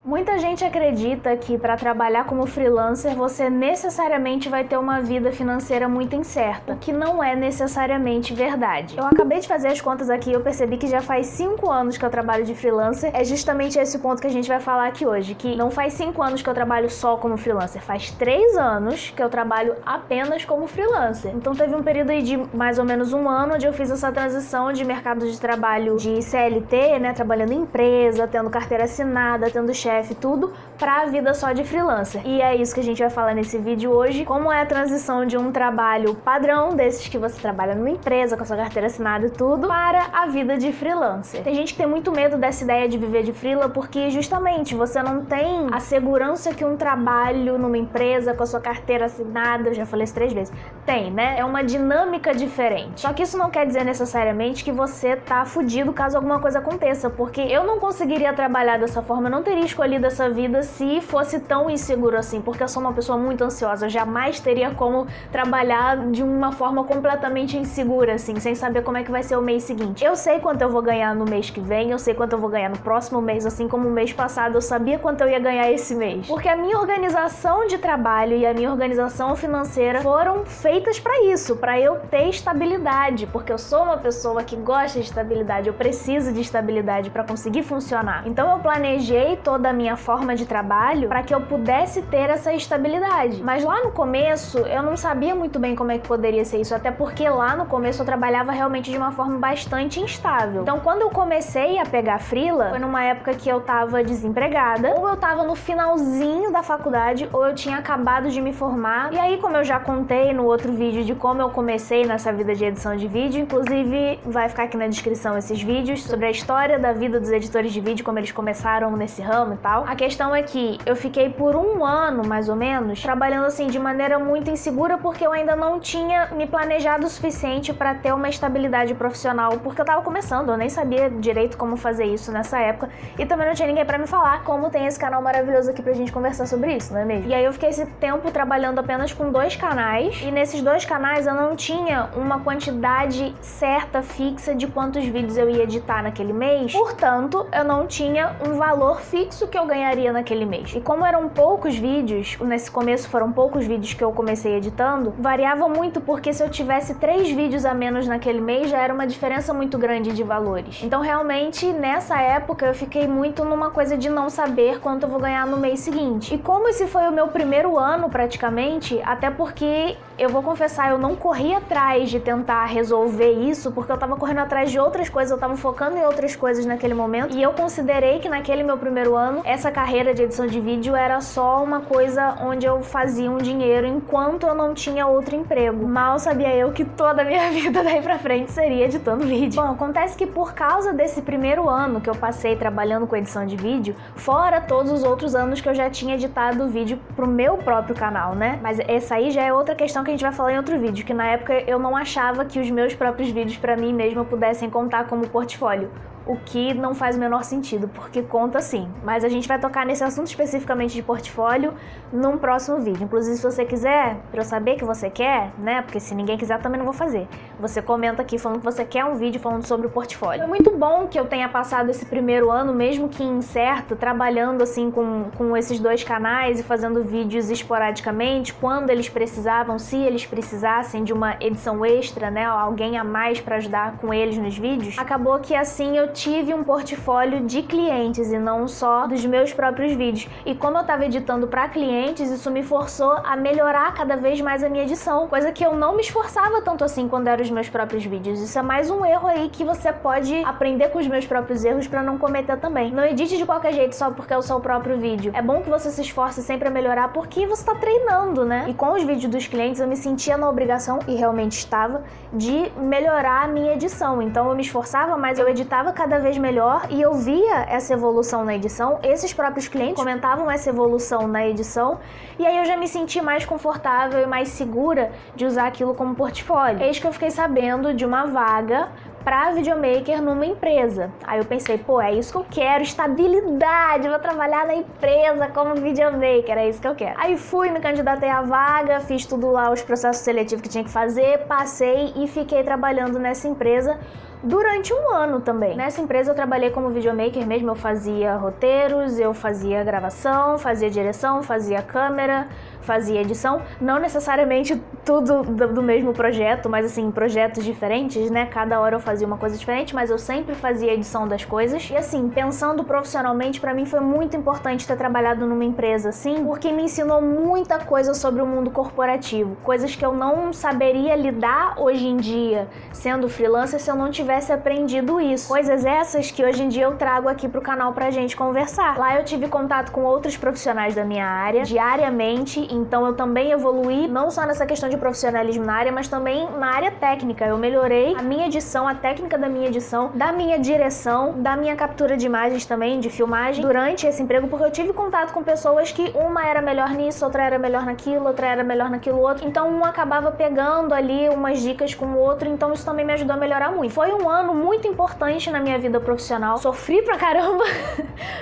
Muita gente acredita que para trabalhar como freelancer você necessariamente vai ter uma vida financeira muito incerta, o que não é necessariamente verdade. Eu acabei de fazer as contas aqui e eu percebi que já faz 5 anos que eu trabalho de freelancer. É justamente esse ponto que a gente vai falar aqui hoje, que não faz 5 anos que eu trabalho só como freelancer, faz 3 anos que eu trabalho apenas como freelancer. Então teve um período aí de mais ou menos 1 ano onde eu fiz essa transição de mercado de trabalho de CLT, né, trabalhando em empresa, tendo carteira assinada, tendo chefe, tudo, pra vida só de freelancer. E é isso que a gente vai falar nesse vídeo hoje, como é a transição de um trabalho padrão, desses que você trabalha numa empresa, com a sua carteira assinada e tudo, para a vida de freelancer. Tem gente que tem muito medo dessa ideia de viver de freela, porque justamente você não tem a segurança que um trabalho numa empresa, com a sua carteira assinada, eu já falei isso 3 vezes, tem, né? É uma dinâmica diferente. Só que isso não quer dizer necessariamente que você tá fudido caso alguma coisa aconteça, porque eu não conseguiria trabalhar dessa forma, eu não teria escolhido essa vida se fosse tão inseguro assim, porque eu sou uma pessoa muito ansiosa, eu jamais teria como trabalhar de uma forma completamente insegura assim, sem saber como é que vai ser o mês seguinte. Eu sei quanto eu vou ganhar no mês que vem, eu sei quanto eu vou ganhar no próximo mês, assim como o mês passado eu sabia quanto eu ia ganhar esse mês. Porque a minha organização de trabalho e a minha organização financeira foram feitas para isso, para eu ter estabilidade, porque eu sou uma pessoa que gosta de estabilidade, eu preciso de estabilidade para conseguir funcionar. Então eu planejei toda a minha forma de trabalho para que eu pudesse ter essa estabilidade. Mas lá no começo eu não sabia muito bem como é que poderia ser isso, até porque lá no começo eu trabalhava realmente de uma forma bastante instável. Então quando eu comecei a pegar freela, foi numa época que eu tava desempregada, ou eu tava no finalzinho da faculdade, ou eu tinha acabado de me formar. E aí, como eu já contei no outro vídeo de como eu comecei nessa vida de edição de vídeo, inclusive vai ficar aqui na descrição esses vídeos sobre a história da vida dos editores de vídeo, como eles começaram nesse ramo e tal. A questão é que eu fiquei por 1 ano, mais ou menos, trabalhando assim de maneira muito insegura, porque eu ainda não tinha me planejado o suficiente para ter uma estabilidade profissional, porque eu tava começando, eu nem sabia direito como fazer isso nessa época, e também não tinha ninguém para me falar, como tem esse canal maravilhoso aqui pra gente conversar sobre isso, não é mesmo? E aí eu fiquei esse tempo trabalhando apenas com 2 canais, e nesses 2 canais eu não tinha uma quantidade certa, fixa, de quantos vídeos eu ia editar naquele mês, portanto, eu não tinha um valor fixo que eu ganharia naquele mês. E como eram poucos vídeos, nesse começo foram poucos vídeos que eu comecei editando, variava muito, porque se eu tivesse 3 vídeos a menos naquele mês, já era uma diferença muito grande de valores. Então realmente, nessa época, eu fiquei muito numa coisa de não saber quanto eu vou ganhar no mês seguinte. E como esse foi o meu primeiro ano praticamente, até porque, eu vou confessar, eu não corri atrás de tentar resolver isso, porque eu tava correndo atrás de outras coisas, eu tava focando em outras coisas naquele momento, e eu considerei que naquele meu primeiro ano, essa carreira de edição de vídeo era só uma coisa onde eu fazia um dinheiro enquanto eu não tinha outro emprego. Mal sabia eu que toda a minha vida daí pra frente seria editando vídeo. Bom, acontece que por causa desse primeiro ano que eu passei trabalhando com edição de vídeo, fora todos os outros anos que eu já tinha editado vídeo pro meu próprio canal, né? Mas essa aí já é outra questão que a gente vai falar em outro vídeo, que na época eu não achava que os meus próprios vídeos pra mim mesma pudessem contar como portfólio. O que não faz o menor sentido, porque conta sim. Mas a gente vai tocar nesse assunto especificamente de portfólio num próximo vídeo. Inclusive, se você quiser, pra eu saber que você quer, né? Porque se ninguém quiser, também não vou fazer. Você comenta aqui falando que você quer um vídeo falando sobre o portfólio. É muito bom que eu tenha passado esse primeiro ano, mesmo que incerto, trabalhando assim com esses 2 canais e fazendo vídeos esporadicamente, quando eles precisavam, se eles precisassem de uma edição extra, né? Alguém a mais pra ajudar com eles nos vídeos. Acabou que assim eu tive um portfólio de clientes e não só dos meus próprios vídeos. E como eu estava editando para clientes, isso me forçou a melhorar cada vez mais a minha edição, coisa que eu não me esforçava tanto assim quando eram os meus próprios vídeos. Isso é mais um erro aí que você pode aprender com os meus próprios erros para não cometer também. Não edite de qualquer jeito só porque é o seu próprio vídeo. É bom que você se esforce sempre a melhorar, porque você está treinando, né? E com os vídeos dos clientes eu me sentia na obrigação, e realmente estava, de melhorar a minha edição. Então eu me esforçava, mas eu editava cada vez melhor e eu via essa evolução na edição. Esses próprios clientes comentavam essa evolução na edição, e aí eu já me senti mais confortável e mais segura de usar aquilo como portfólio. Eis que eu fiquei sabendo de uma vaga para videomaker numa empresa. Aí eu pensei, pô, é isso que eu quero, estabilidade, vou trabalhar na empresa como videomaker, é isso que eu quero. Aí fui, me candidatei à vaga, fiz tudo lá, os processos seletivos que tinha que fazer, passei e fiquei trabalhando nessa empresa durante um ano também. Nessa empresa eu trabalhei como videomaker mesmo, eu fazia roteiros, eu fazia gravação, fazia direção, fazia câmera, fazia edição, não necessariamente tudo do mesmo projeto, mas assim, projetos diferentes, né? Cada hora eu fazia uma coisa diferente, mas eu sempre fazia edição das coisas. E assim, pensando profissionalmente, pra mim foi muito importante ter trabalhado numa empresa assim, porque me ensinou muita coisa sobre o mundo corporativo, coisas que eu não saberia lidar hoje em dia, sendo freelancer, se eu não tivesse aprendido isso. Coisas essas que hoje em dia eu trago aqui pro canal pra gente conversar. Lá eu tive contato com outros profissionais da minha área, diariamente, então eu também evoluí, não só nessa questão de profissionalismo na área, mas também na área técnica. Eu melhorei a minha edição, a técnica da minha edição, da minha direção, da minha captura de imagens também, de filmagem, durante esse emprego, porque eu tive contato com pessoas que uma era melhor nisso, outra era melhor naquilo, outra era melhor naquilo outro, então um acabava pegando ali umas dicas com o outro, então isso também me ajudou a melhorar muito. Foi um ano muito importante na minha vida profissional, sofri pra caramba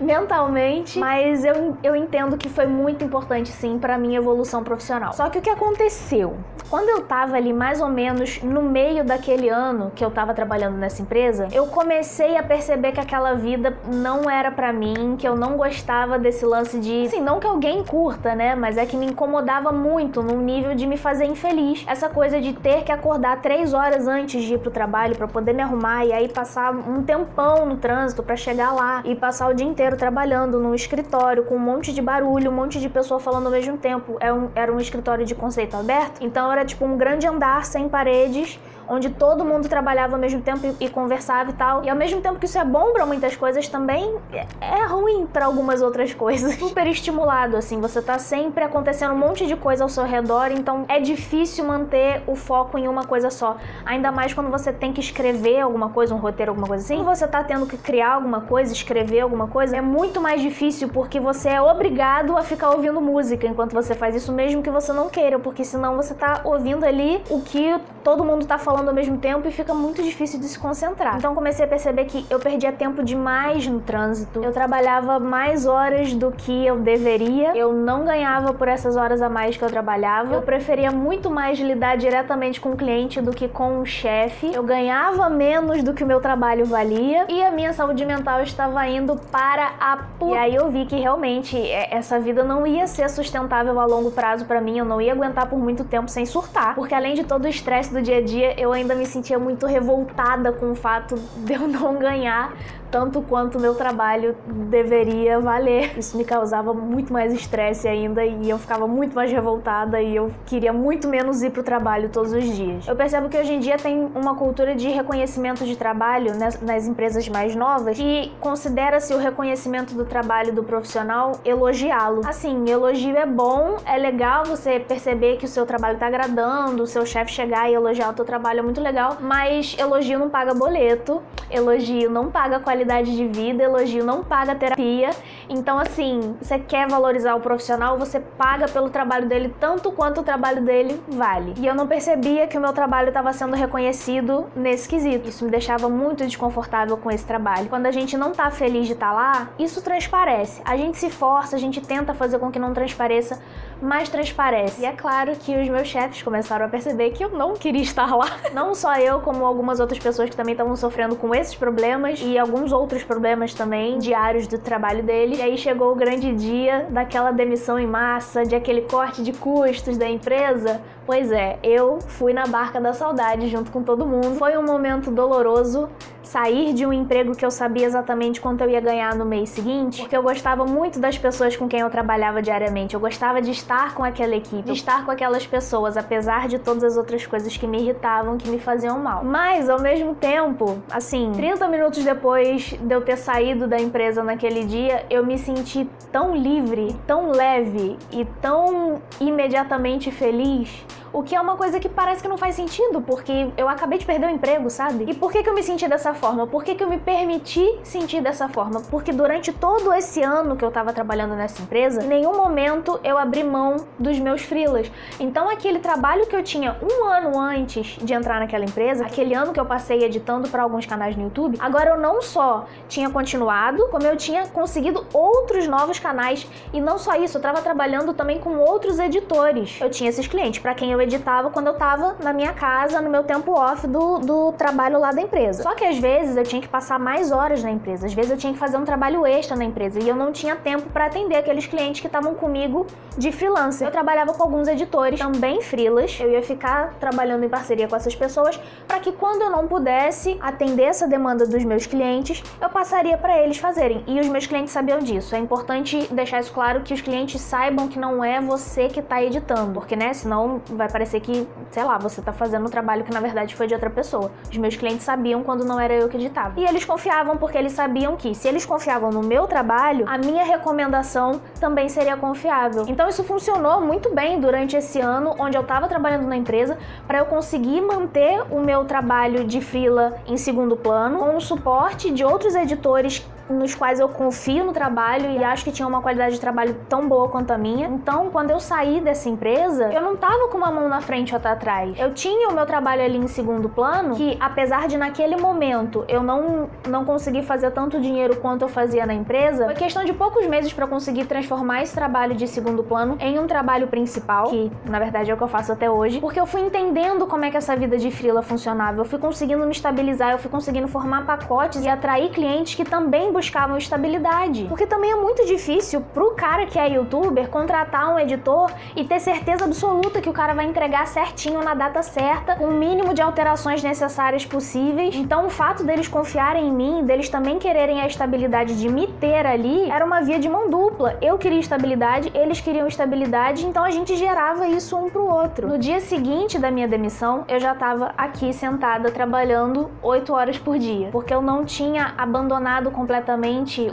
mentalmente, mas eu entendo que foi muito importante sim pra minha evolução profissional. Só que o que aconteceu? Quando eu tava ali mais ou menos no meio daquele ano que eu tava trabalhando nessa empresa, eu comecei a perceber que aquela vida não era pra mim, que eu não gostava desse lance de, assim, não que alguém curta, né, mas é que me incomodava muito num nível de me fazer infeliz. Essa coisa de ter que acordar 3 horas antes de ir pro trabalho pra poder me arrumar e aí passar um tempão no trânsito pra chegar lá e passar o dia inteiro trabalhando num escritório com um monte de barulho, um monte de pessoa falando ao mesmo tempo. Era um escritório de conceito aberto, então era tipo um grande andar sem paredes, onde todo mundo trabalhava ao mesmo tempo e conversava e tal. E ao mesmo tempo que isso é bom pra muitas coisas, também é ruim pra algumas outras coisas. Super estimulado, assim, você tá sempre acontecendo um monte de coisa ao seu redor, então é difícil manter o foco em uma coisa só. Ainda mais quando você tem que escrever alguma coisa, um roteiro, alguma coisa assim. Quando você tá tendo que criar alguma coisa, escrever alguma coisa, é muito mais difícil porque você é obrigado a ficar ouvindo música enquanto você faz isso, mesmo que você não queira, porque senão você tá ouvindo ali o que todo mundo tá falando ao mesmo tempo e fica muito difícil de se concentrar. Então comecei a perceber que eu perdia tempo demais no trânsito, eu trabalhava mais horas do que eu deveria, eu não ganhava por essas horas a mais que eu trabalhava, eu preferia muito mais lidar diretamente com o cliente do que com o chefe, eu ganhava menos do que o meu trabalho valia e a minha saúde mental estava indo para a puta. E aí eu vi que realmente essa vida não ia ser sustentável a longo prazo pra mim, eu não ia aguentar por muito tempo sem surtar, porque além de todo o estresse do dia a dia, eu ainda me sentia muito revoltada com o fato de eu não ganhar tanto quanto o meu trabalho deveria valer. Isso me causava muito mais estresse ainda e eu ficava muito mais revoltada e eu queria muito menos ir pro trabalho todos os dias. Eu percebo que hoje em dia tem uma cultura de reconhecimento de trabalho nas empresas mais novas e considera-se o reconhecimento do trabalho do profissional elogiá-lo. Assim, elogio é bom, é legal você perceber que o seu trabalho tá agradando, o seu chefe chegar e elogiar o teu trabalho é muito legal, mas elogio não paga boleto, elogio não paga qualidade de vida, elogio não paga terapia. Então assim, você quer valorizar o profissional, você paga pelo trabalho dele tanto quanto o trabalho dele vale. E eu não percebia que o meu trabalho estava sendo reconhecido nesse quesito. Isso me deixava muito desconfortável com esse trabalho. Quando a gente não tá feliz de estar lá, isso transparece. A gente se força, a gente tenta fazer com que não transpareça, mas transparece. E é claro que os meus chefes começaram a perceber que eu não queria estar lá. Não só eu, como algumas outras pessoas que também estavam sofrendo com esses problemas e alguns outros problemas também diários do trabalho dele. E aí chegou o grande dia daquela demissão em massa, de aquele corte de custos da empresa. Pois é, eu fui na barca da saudade junto com todo mundo. Foi um momento doloroso sair de um emprego que eu sabia exatamente quanto eu ia ganhar no mês seguinte, porque eu gostava muito das pessoas com quem eu trabalhava diariamente. Eu gostava de estar com aquela equipe, de estar com aquelas pessoas, apesar de todas as outras coisas que me irritavam, que me faziam mal. Mas, ao mesmo tempo, assim, 30 minutos depois de eu ter saído da empresa naquele dia, eu me senti tão livre, tão leve e tão imediatamente feliz. O que é uma coisa que parece que não faz sentido, porque eu acabei de perder o emprego, sabe? E por que eu me senti dessa forma? Por que eu me permiti sentir dessa forma? Porque durante todo esse ano que eu tava trabalhando nessa empresa, em nenhum momento eu abri mão dos meus freelas. Então aquele trabalho que eu tinha um ano antes de entrar naquela empresa, aquele ano que eu passei editando para alguns canais no YouTube, agora eu não só tinha continuado, como eu tinha conseguido outros novos canais. E não só isso, eu tava trabalhando também com outros editores. Eu tinha esses clientes para quem eu eu editava quando eu tava na minha casa, no meu tempo off do trabalho lá da empresa. Só que às vezes eu tinha que passar mais horas na empresa, às vezes eu tinha que fazer um trabalho extra na empresa e eu não tinha tempo para atender aqueles clientes que estavam comigo de freelancer. Eu trabalhava com alguns editores, também freelas, eu ia ficar trabalhando em parceria com essas pessoas para que quando eu não pudesse atender essa demanda dos meus clientes, eu passaria para eles fazerem. E os meus clientes sabiam disso. É importante deixar isso claro, que os clientes saibam que não é você que tá editando, porque, né, senão vai parecer que, sei lá, você tá fazendo um trabalho que na verdade foi de outra pessoa. Os meus clientes sabiam quando não era eu que editava. E eles confiavam porque eles sabiam que, se eles confiavam no meu trabalho, a minha recomendação também seria confiável. Então isso funcionou muito bem durante esse ano, onde eu tava trabalhando na empresa, para eu conseguir manter o meu trabalho de freela em segundo plano, com o suporte de outros editores nos quais eu confio no trabalho e acho que tinha uma qualidade de trabalho tão boa quanto a minha. Então, quando eu saí dessa empresa, eu não tava com uma mão na frente ou outra atrás. Eu tinha o meu trabalho ali em segundo plano, que apesar de naquele momento eu não conseguir fazer tanto dinheiro quanto eu fazia na empresa, foi questão de poucos meses para conseguir transformar esse trabalho de segundo plano em um trabalho principal, que na verdade é o que eu faço até hoje, porque eu fui entendendo como é que essa vida de freela funcionava, eu fui conseguindo me estabilizar, eu fui conseguindo formar pacotes e atrair clientes que também buscavam estabilidade. Porque também é muito difícil pro cara que é youtuber contratar um editor e ter certeza absoluta que o cara vai entregar certinho na data certa, com o mínimo de alterações necessárias possíveis. Então o fato deles confiarem em mim, deles também quererem a estabilidade de me ter ali, era uma via de mão dupla. Eu queria estabilidade, eles queriam estabilidade, então a gente gerava isso um pro outro. No dia seguinte da minha demissão, eu já tava aqui sentada trabalhando 8 horas por dia, porque eu não tinha abandonado completamente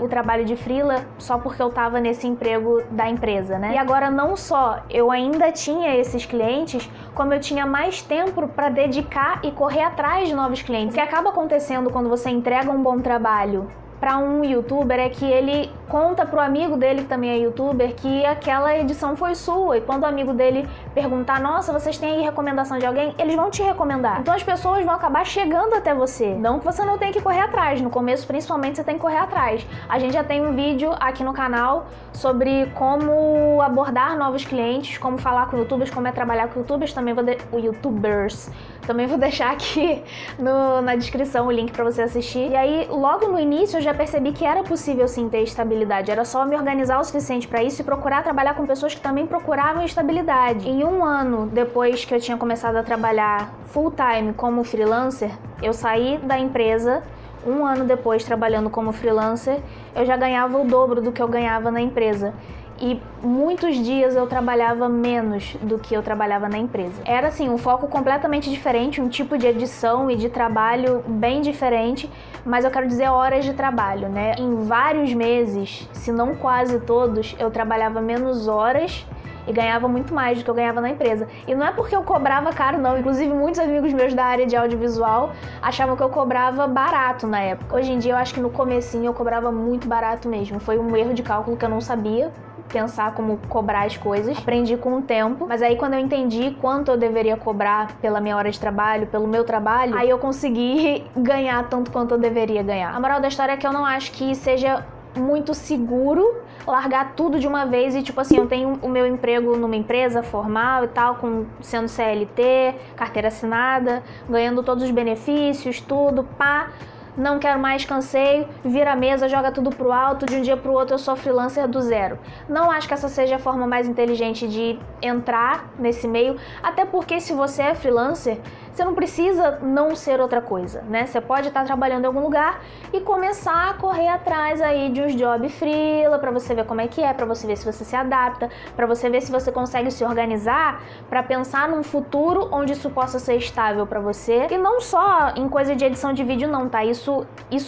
o trabalho de freela só porque eu tava nesse emprego da empresa, né? E agora não só eu ainda tinha esses clientes, como eu tinha mais tempo para dedicar e correr atrás de novos clientes. O que acaba acontecendo quando você entrega um bom trabalho para um youtuber é que ele conta pro amigo dele, que também é youtuber, que aquela edição foi sua, e quando o amigo dele perguntar, nossa, vocês têm aí recomendação de alguém? Eles vão te recomendar. Então as pessoas vão acabar chegando até você. Não que você não tenha que correr atrás, no começo principalmente você tem que correr atrás. A gente já tem um vídeo aqui no canal sobre como abordar novos clientes, como falar com youtubers, como é trabalhar com youtubers, também vou deixar aqui na descrição o link para você assistir. E aí, logo no início, eu já percebi que era possível sim ter estabilidade. Era só me organizar o suficiente para isso e procurar trabalhar com pessoas que também procuravam estabilidade. Em um ano depois que eu tinha começado a trabalhar full time como freelancer, eu saí da empresa. Um ano depois, trabalhando como freelancer, eu já ganhava o dobro do que eu ganhava na empresa. E muitos dias eu trabalhava menos do que eu trabalhava na empresa. Era assim, um foco completamente diferente, um tipo de edição e de trabalho bem diferente, mas eu quero dizer horas de trabalho, né? Em vários meses, se não quase todos, eu trabalhava menos horas e ganhava muito mais do que eu ganhava na empresa. E não é porque eu cobrava caro, não. Inclusive, muitos amigos meus da área de audiovisual achavam que eu cobrava barato na época. Hoje em dia, eu acho que no comecinho eu cobrava muito barato mesmo. Foi um erro de cálculo que eu não sabia pensar como cobrar as coisas. Aprendi com o tempo, mas aí quando eu entendi quanto eu deveria cobrar pela minha hora de trabalho, pelo meu trabalho, aí eu consegui ganhar tanto quanto eu deveria ganhar. A moral da história é que eu não acho que seja muito seguro largar tudo de uma vez e tipo assim, eu tenho o meu emprego numa empresa formal e tal, sendo CLT, carteira assinada, ganhando todos os benefícios, tudo, pá. Não quero mais, cansei, vira a mesa, joga tudo pro alto, de um dia pro outro eu sou freelancer do zero. Não acho que essa seja a forma mais inteligente de entrar nesse meio, até porque se você é freelancer, você não precisa não ser outra coisa, né? Você pode estar trabalhando em algum lugar e começar a correr atrás aí de uns job freela, pra você ver como é que é, pra você ver se você se adapta, pra você ver se você consegue se organizar pra pensar num futuro onde isso possa ser estável pra você. E não só em coisa de edição de vídeo não, tá? Isso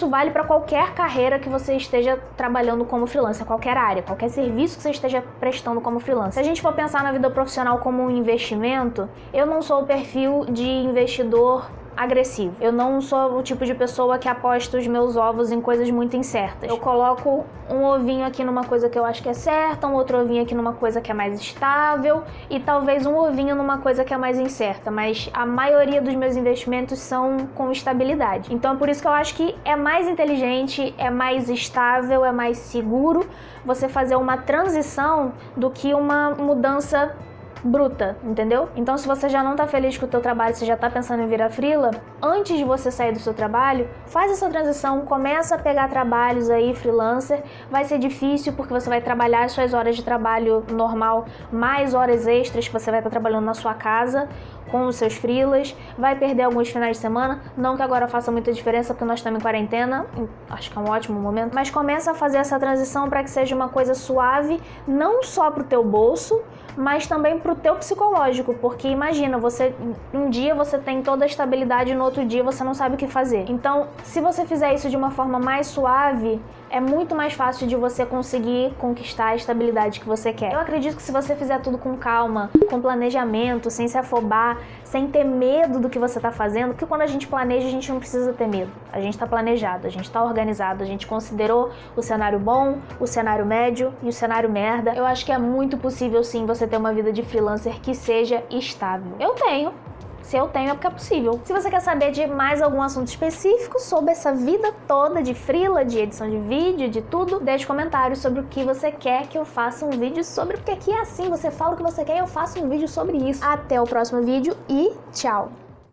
vale pra qualquer carreira que você esteja trabalhando como freelancer, qualquer área, qualquer serviço que você esteja prestando como freelancer. Se a gente for pensar na vida profissional como um investimento, eu não sou o perfil de investidor agressivo. Eu não sou o tipo de pessoa que aposta os meus ovos em coisas muito incertas. Eu coloco um ovinho aqui numa coisa que eu acho que é certa, um outro ovinho aqui numa coisa que é mais estável e talvez um ovinho numa coisa que é mais incerta, mas a maioria dos meus investimentos são com estabilidade. Então é por isso que eu acho que é mais inteligente, é mais estável, é mais seguro você fazer uma transição do que uma mudança bruta, entendeu? Então, se você já não tá feliz com o teu trabalho, você já tá pensando em virar freela, antes de você sair do seu trabalho, faz essa transição, começa a pegar trabalhos aí, freelancer. Vai ser difícil porque você vai trabalhar as suas horas de trabalho normal, mais horas extras que você vai estar trabalhando na sua casa, com os seus freelas, vai perder alguns finais de semana, não que agora faça muita diferença porque nós estamos em quarentena, acho que é um ótimo momento, mas começa a fazer essa transição para que seja uma coisa suave, não só pro teu bolso, mas também pro teu psicológico, porque imagina, um dia você tem toda a estabilidade e no outro dia você não sabe o que fazer. Então, se você fizer isso de uma forma mais suave, é muito mais fácil de você conseguir conquistar a estabilidade que você quer. Eu acredito que se você fizer tudo com calma, com planejamento, sem se afobar, sem ter medo do que você tá fazendo, porque quando a gente planeja, a gente não precisa ter medo. A gente tá planejado, a gente tá organizado, a gente considerou o cenário bom, o cenário médio e o cenário merda. Eu acho que é muito possível sim você ter uma vida de freelancer que seja estável. Eu tenho. Se eu tenho, é porque é possível. Se você quer saber de mais algum assunto específico sobre essa vida toda de freela, de edição de vídeo, de tudo, deixe comentários sobre o que você quer que eu faça um vídeo sobre, porque aqui é assim, você fala o que você quer e eu faço um vídeo sobre isso. Até o próximo vídeo e tchau!